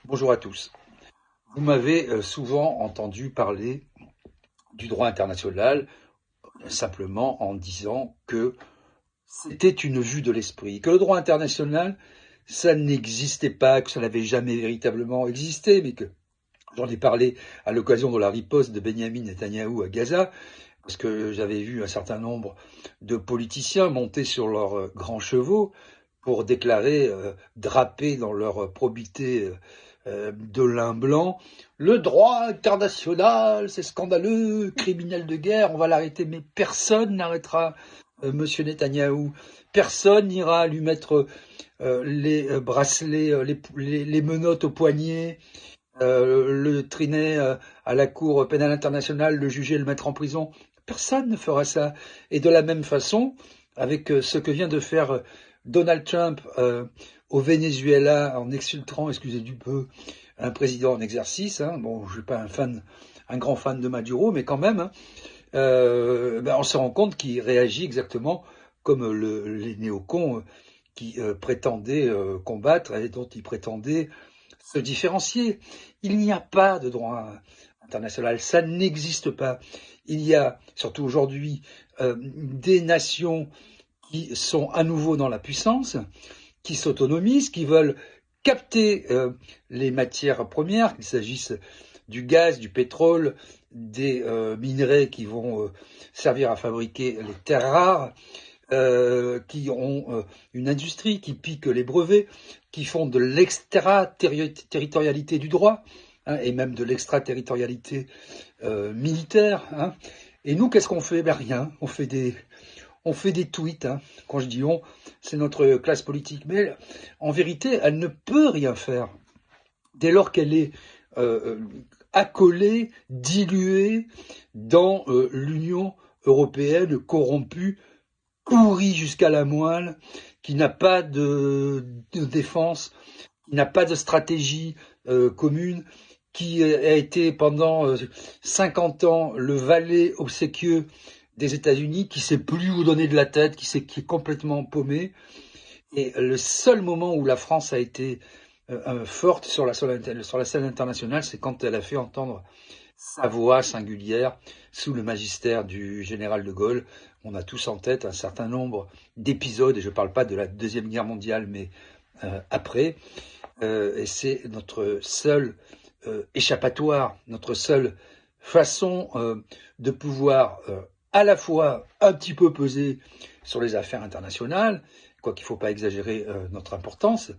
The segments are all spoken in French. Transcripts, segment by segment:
Bonjour à tous. Vous m'avez souvent entendu parler du droit international simplement en disant que c'était une vue de l'esprit, que le droit international, ça n'existait pas, que ça n'avait jamais véritablement existé, mais que j'en ai parlé à l'occasion de la riposte de Benyamin Netanyahou à Gaza, parce que j'avais vu un certain nombre de politiciens monter sur leurs grands chevaux pour déclarer, drapés dans leur probité de lin blanc, le droit international, c'est scandaleux, criminel de guerre, on va l'arrêter. Mais personne n'arrêtera Monsieur Netanyahou. Personne n'ira lui mettre les bracelets, les menottes aux poignets, le traîner à la Cour pénale internationale, le juger, le mettre en prison. Personne ne fera ça. Et de la même façon, avec ce que vient de faire Donald Trump au Venezuela en exfiltrant, excusez du peu, un président en exercice. Bon, je ne suis pas un grand fan de Maduro, mais quand même, on se rend compte qu'il réagit exactement comme les néocons qui prétendaient combattre et dont ils prétendaient se différencier. Il n'y a pas de droit international, ça n'existe pas. Il y a, surtout aujourd'hui, des nations qui sont à nouveau dans la puissance, qui s'autonomisent, qui veulent capter les matières premières, qu'il s'agisse du gaz, du pétrole, des minerais qui vont servir à fabriquer les terres rares, qui ont une industrie, qui piquent les brevets, qui font de l'extraterritorialité du droit, et même de l'extraterritorialité militaire. Et nous, qu'est-ce qu'on fait? Rien. On fait des tweets. Quand je dis on, c'est notre classe politique. Mais en vérité, elle ne peut rien faire dès lors qu'elle est accolée, diluée dans l'Union européenne corrompue, pourrie jusqu'à la moelle, qui n'a pas de défense, qui n'a pas de stratégie commune, qui a été pendant 50 ans le valet obséquieux des États-Unis, qui ne sait plus où donner de la tête, qui est complètement paumé. Et le seul moment où la France a été forte sur la scène internationale, c'est quand elle a fait entendre sa voix singulière sous le magistère du général de Gaulle. On a tous en tête un certain nombre d'épisodes, et je ne parle pas de la Deuxième Guerre mondiale, mais après. Et c'est notre seul échappatoire, notre seule façon de pouvoir à la fois un petit peu peser sur les affaires internationales, quoiqu'il ne faut pas exagérer notre importance,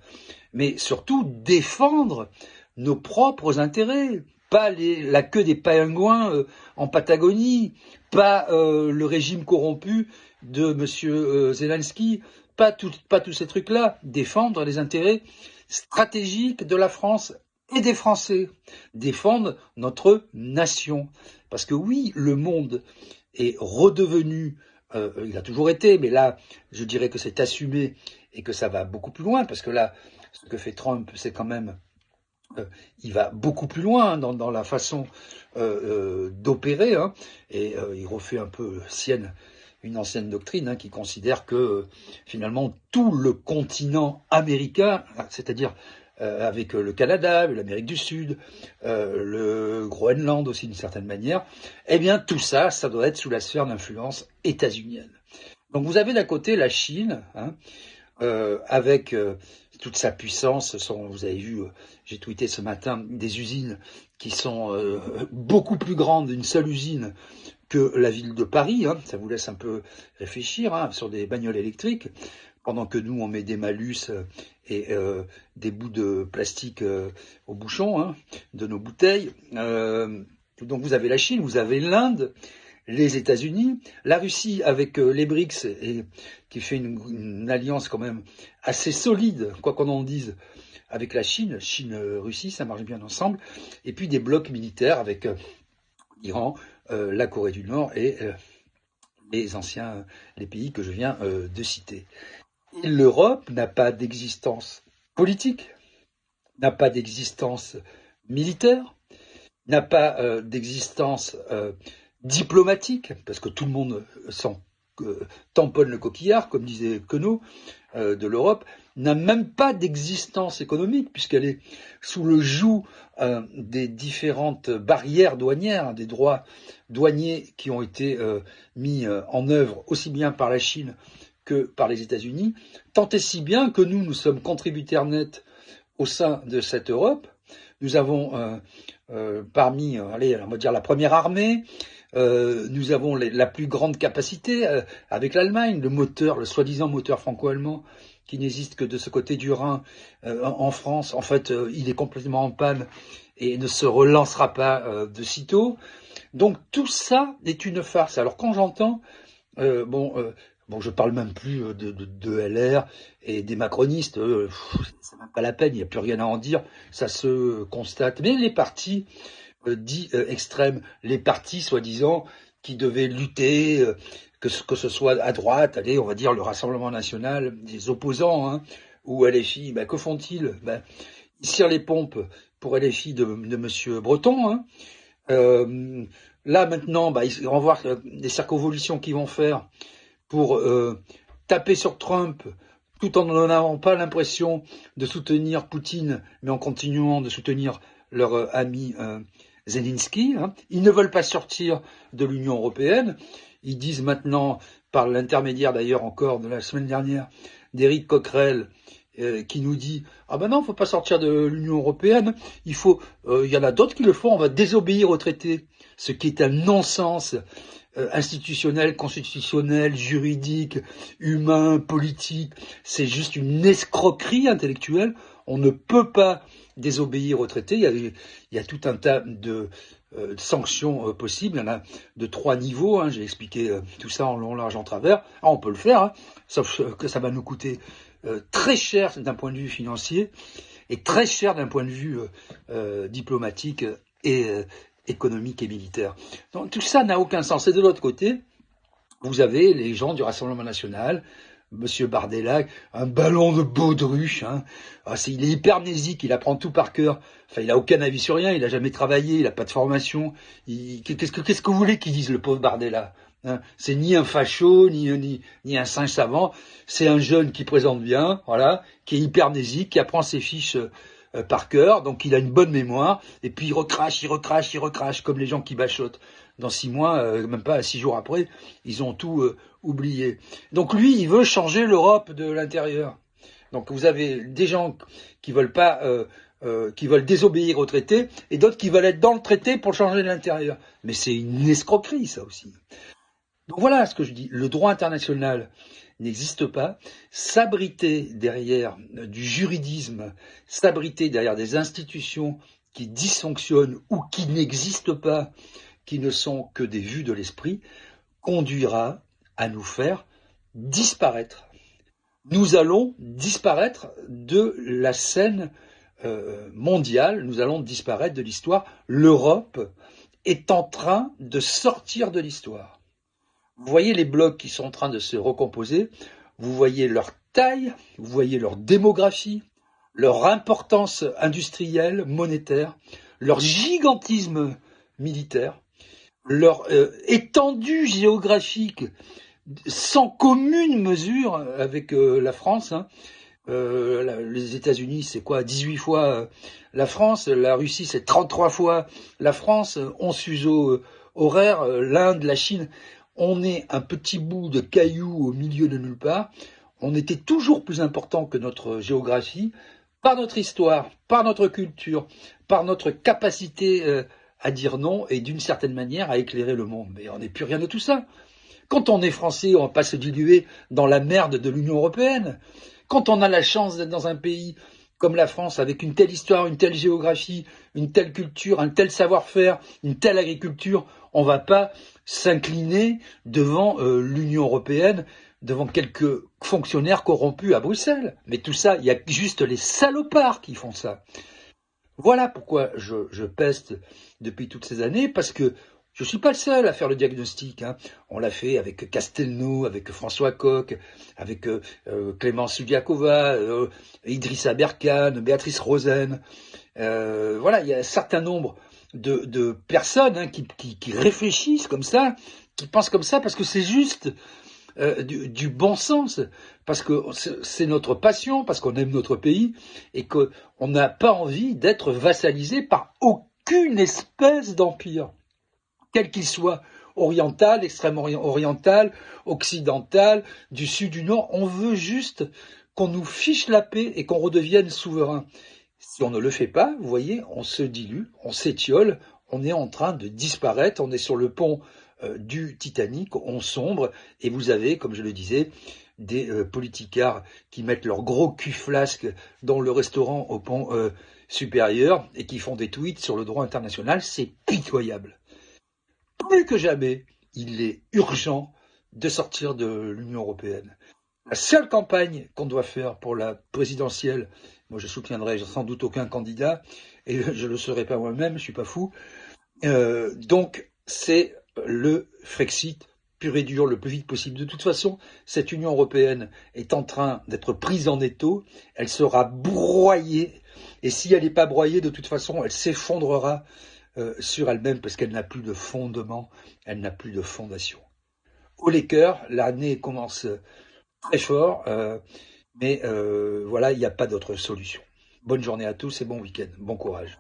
mais surtout défendre nos propres intérêts, pas la queue des pingouins en Patagonie, pas le régime corrompu de M. Zelensky, pas tous ces trucs-là, défendre les intérêts stratégiques de la France et des Français, défendre notre nation. Parce que oui, le monde est redevenu, il a toujours été, mais là, je dirais que c'est assumé et que ça va beaucoup plus loin, parce que là, ce que fait Trump, c'est quand même, il va beaucoup plus loin dans la façon d'opérer, et il refait un peu sienne une ancienne doctrine qui considère que finalement tout le continent américain, c'est-à-dire avec le Canada, l'Amérique du Sud, le Groenland aussi d'une certaine manière, eh bien tout ça, ça doit être sous la sphère d'influence états-unienne. Donc vous avez d'un côté la Chine, avec toute sa puissance. Vous avez vu, j'ai tweeté ce matin, des usines qui sont beaucoup plus grandes, une seule usine, que la ville de Paris. Ça vous laisse un peu réfléchir sur des bagnoles électriques, pendant que nous, on met des malus et des bouts de plastique au bouchon de nos bouteilles. Donc vous avez la Chine, vous avez l'Inde, les États-Unis, la Russie avec les BRICS, qui fait une alliance quand même assez solide, quoi qu'on en dise, avec la Chine, Chine-Russie, ça marche bien ensemble, et puis des blocs militaires avec l'Iran, la Corée du Nord et les pays que je viens de citer. Et l'Europe n'a pas d'existence politique, n'a pas d'existence militaire, n'a pas d'existence diplomatique, parce que tout le monde s'en tamponne le coquillard, comme disait Queneau, de l'Europe, n'a même pas d'existence économique, puisqu'elle est sous le joug des différentes barrières douanières, des droits douaniers qui ont été mis en œuvre aussi bien par la Chine que par les États-Unis, tant et si bien que nous sommes contributeurs nets au sein de cette Europe. Nous avons parmi, on va dire la première armée, nous avons la plus grande capacité avec l'Allemagne, le soi-disant moteur franco-allemand qui n'existe que de ce côté du Rhin en France. En fait, il est complètement en panne et ne se relancera pas de sitôt. Donc tout ça est une farce. Alors quand j'entends, je parle même plus de LR et des macronistes, c'est même pas la peine, il n'y a plus rien à en dire, ça se constate. Mais les partis dits extrêmes, les partis soi-disant qui devaient lutter, que ce soit à droite, allez, on va dire le Rassemblement National, des opposants, hein, ou LFI, que font-ils? Ils cirent les pompes pour LFI de Monsieur Breton, hein. Là maintenant, on va voir les circonvolutions qu'ils vont faire pour taper sur Trump, tout en n'avant pas l'impression de soutenir Poutine, mais en continuant de soutenir leur ami Zelensky. Hein. Ils ne veulent pas sortir de l'Union européenne. Ils disent maintenant, par l'intermédiaire d'ailleurs encore de la semaine dernière, d'Éric Coquerel, qui nous dit « Ah ben non, il ne faut pas sortir de l'Union européenne, il y en a d'autres qui le font, on va désobéir au traité ». Ce qui est un non-sens institutionnel, constitutionnel, juridique, humain, politique. C'est juste une escroquerie intellectuelle. On ne peut pas désobéir au traité. Il y a tout un tas de sanctions possibles. Il y en a de 3 niveaux. Hein. J'ai expliqué tout ça en long, large, en travers. Ah, on peut le faire, hein, sauf que ça va nous coûter très cher d'un point de vue financier et très cher d'un point de vue diplomatique et économique et militaire. Donc tout ça n'a aucun sens. Et de l'autre côté, vous avez les gens du Rassemblement National, Monsieur Bardella, un ballon de baudruche, hein. Il est hypermnésique, il apprend tout par cœur. Enfin, il a aucun avis sur rien, il a jamais travaillé, il a pas de formation. Qu'est-ce que vous voulez qu'il dise, le pauvre Bardella, hein? C'est ni un facho, ni un singe savant. C'est un jeune qui présente bien, voilà, qui est hypermnésique, qui apprend ses fiches par cœur, donc il a une bonne mémoire, et puis il recrache, comme les gens qui bachotent. Dans 6 mois, même pas 6 jours après, ils ont tout oublié. Donc lui, il veut changer l'Europe de l'intérieur. Donc vous avez des gens qui veulent pas, qui veulent désobéir au traité, et d'autres qui veulent être dans le traité pour changer de l'intérieur. Mais c'est une escroquerie, ça aussi. Donc voilà ce que je dis. Le droit international n'existe pas. S'abriter derrière du juridisme, s'abriter derrière des institutions qui dysfonctionnent ou qui n'existent pas, qui ne sont que des vues de l'esprit, conduira à nous faire disparaître. Nous allons disparaître de la scène mondiale, nous allons disparaître de l'histoire. L'Europe est en train de sortir de l'histoire. Vous voyez les blocs qui sont en train de se recomposer, vous voyez leur taille, vous voyez leur démographie, leur importance industrielle, monétaire, leur gigantisme militaire, leur étendue géographique sans commune mesure avec la France. Hein. Les États-Unis, c'est quoi, 18 fois la France, la Russie, c'est 33 fois la France, 11 fuseaux horaires, l'Inde, la Chine. On est un petit bout de caillou au milieu de nulle part. On était toujours plus important que notre géographie, par notre histoire, par notre culture, par notre capacité à dire non et d'une certaine manière à éclairer le monde. Mais on n'est plus rien de tout ça. Quand on est français, on ne va pas se diluer dans la merde de l'Union européenne. Quand on a la chance d'être dans un pays comme la France, avec une telle histoire, une telle géographie, une telle culture, un tel savoir-faire, une telle agriculture, on ne va pas s'incliner devant l'Union européenne, devant quelques fonctionnaires corrompus à Bruxelles. Mais tout ça, il y a juste les salopards qui font ça. Voilà pourquoi je peste depuis toutes ces années, parce que je ne suis pas le seul à faire le diagnostic. Hein. On l'a fait avec Castelnau, avec François Coq, avec Clémence Sudiakova, Idrissa Berkane, Béatrice Rosen. Voilà, il y a un certain nombre de personnes qui réfléchissent comme ça, qui pensent comme ça, parce que c'est juste. du bon sens, parce que c'est notre passion, parce qu'on aime notre pays, et qu'on n'a pas envie d'être vassalisé par aucune espèce d'empire, quel qu'il soit, oriental, extrême oriental, occidental, du sud, du nord. On veut juste qu'on nous fiche la paix et qu'on redevienne souverain. Si on ne le fait pas, vous voyez, on se dilue, on s'étiole, on est en train de disparaître, on est sur le pont du Titanic, on sombre, et vous avez, comme je le disais, des politicards qui mettent leur gros cul flasque dans le restaurant au pont supérieur et qui font des tweets sur le droit international. C'est pitoyable. Plus que jamais, il est urgent de sortir de l'Union européenne. La seule campagne qu'on doit faire pour la présidentielle, moi je soutiendrai sans doute aucun candidat, et je ne le serai pas moi-même, je ne suis pas fou, donc c'est le Frexit pur et dur le plus vite possible. De toute façon, cette Union européenne est en train d'être prise en étau, elle sera broyée, et si elle n'est pas broyée, de toute façon, elle s'effondrera sur elle-même parce qu'elle n'a plus de fondement, elle n'a plus de fondation. Haut les cœurs, l'année commence très fort, mais voilà, il n'y a pas d'autre solution. Bonne journée à tous et bon week-end, bon courage.